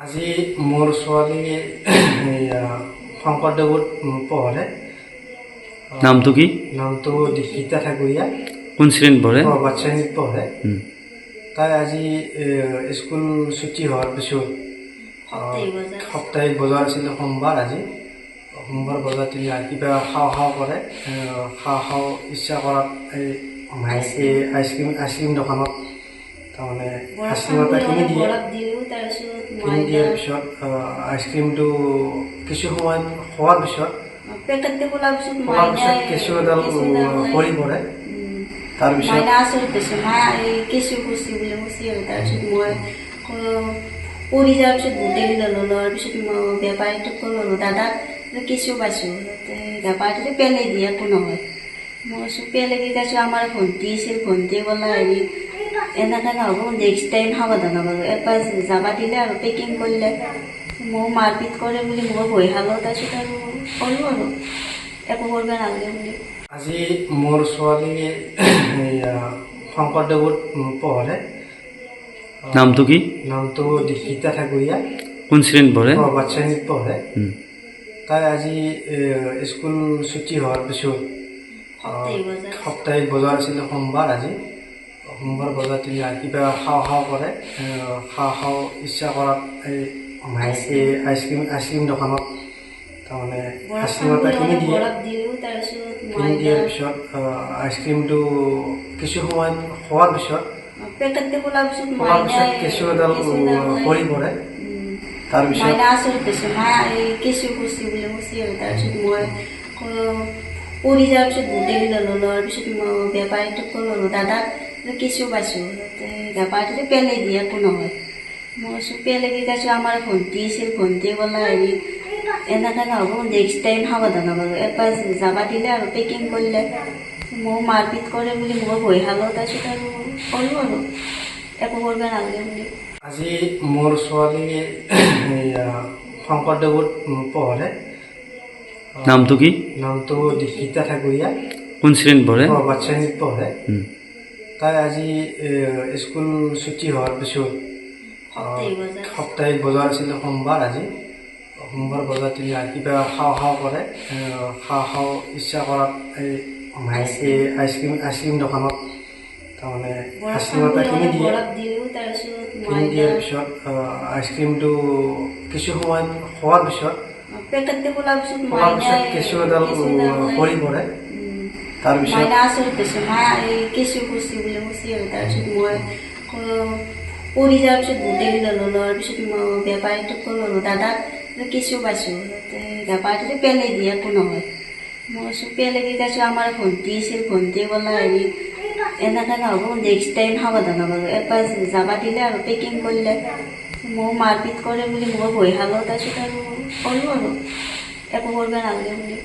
আজি মোৰ ছোৱালী শংকৰদেৱত পঢ়ে। নামটো কি? নামটো দীক্ষিতা ঠাকুৰীয়া। কোন শ্ৰেণীত পঢ়ে? প্ৰভাত শ্ৰেণীত পঢ়ে। তাই আজি স্কুল ছুটি হোৱাৰ পিছত সাপ্তাহিক বজাৰ আছিলে সোমবাৰ। আজি সোমবাৰ বজাৰ তিনি কিবা খাওঁ কৰে। খাওঁ ইচ্ছা কৰাত এই আইচক্ৰীম দোকানত তাৰমানে আইচক্ৰীম এটা কিনি দিয়াৰ পিছত আইচক্ৰীমটো কিছু সময় খোৱাৰ পিছত কেঁচু এডাল পৰি পৰে। তাৰপিছত পৰি যোৱাৰ পিছত গোটেই ল'লোঁ। লোৱাৰ পিছত মই বেপাৰীটোক ক'লোঁ, দাদা কেঁচু পাইছোঁ। বেপাৰীটোতে পেলাই দিয়ে, একো নহয়। মই পেলাই দি কৈছোঁ আমাৰ ভণ্টি আছিল, ভণ্টি ক'লা হেৰি এনেকৈ নহ'ব, নেক্সট টাইম সাৱধান হ'ব। এবাৰ যাবা দিলে আৰু পেকিং কৰিলে। মই মাৰপিট কৰে বুলি মই ভয় খালোঁ। তাৰপিছত আৰু ক'লোঁ আৰু একো কৰিব নালাগে বুলি। আজি মোৰ ছোৱালী শংকৰদেৱত পঢ়ে। নামটো কি? নামটো দীক্ষিতা ঠাকুৰীয়া। কোন শ্ৰেণীত পঢ়ে? প্ৰভাত শ্ৰেণীত পঢ়ে। তাই আজি স্কুল ছুটি হোৱাৰ পিছত সাপ্তাহিক বজাৰ আছিলে সোমবাৰ। আজি সোমবাৰ বজাৰ তিনি কিবা খাওঁ কৰে। খাওঁ ইচ্ছা কৰাত এই আইচক্ৰীম দোকানত তাৰমানে আইচক্ৰীম এটা কিনি দিয়াৰ পিছত আইচক্ৰীমটো কিছু সময় খোৱাৰ পিছত কেঁচু এডাল পৰি পৰে। তাৰপিছত পৰি যোৱাৰ পিছত গোটেই ল'লোঁ। লোৱাৰ পিছত মই বেপাৰীটোক ক'লোঁ, দাদা কেঁচু পাইছোঁ। বেপাৰীটোতে পেলাই দিয়ে, একো নহয়। মই পেলাই দি কৈছোঁ আমাৰ ভণ্টি আছিল, ভণ্টি ক'লা হেৰি এনেকৈ নহ'ব, নেক্সট টাইম সাৱধান হ'ব। এবাৰ যাবা দিলে আৰু পেকিং কৰিলে। মই মাৰপিট কৰে বুলি মই ভয় খালোঁ। তাৰপিছত আৰু ক'লোঁ আৰু একো কৰিব নালাগে বুলি। আজি মোৰ ছোৱালী শংকৰদেৱত পঢ়ে। নামটো কি? নামটো দীক্ষিতা ঠাকুৰীয়া। কোন শ্ৰেণীত পঢ়ে? প্ৰভাত শ্ৰেণীত পঢ়ে। তাই আজি স্কুল ছুটি হোৱাৰ পিছত সাপ্তাহিক বজাৰ আছিলে সোমবাৰ। আজি সোমবাৰ বজাৰ তিনি কিবা খাওঁ কৰে। খাওঁ ইচ্ছা কৰাত এই আইচক্ৰীম দোকানত তাৰমানে আইচক্ৰীম এটা কিনি দিয়াৰ পিছত আইচক্ৰীমটো কিছু সময় খোৱাৰ পিছত কেঁচু এডাল পৰি পৰে। তাৰপিছত কেঁচু খুচি বুলি খুচি আৰু তাৰপিছত মই পৰি যোৱাৰ পিছত গোটেই ল'লোঁ। লোৱাৰ পিছত মই বেপাৰীটোক ক'লোঁ, দাদা কেঁচু পাইছোঁ। বেপাৰীটোতে পেলাই দিয়ে, একো নহয়। মই পেলাই দি কৈছোঁ আমাৰ ভণ্টি আছিল, ভণ্টি ক'লা হেৰি এনেকৈ নহ'ব, নেক্সট টাইম সাৱধান হ'ব। এবাৰ যাবা দিলে আৰু পেকিং কৰিলে। মই মাৰপিট কৰে বুলি মই ভয় খালোঁ। তাৰপিছত আৰু ক'লোঁ আৰু একো কৰিব নালাগে বুলি।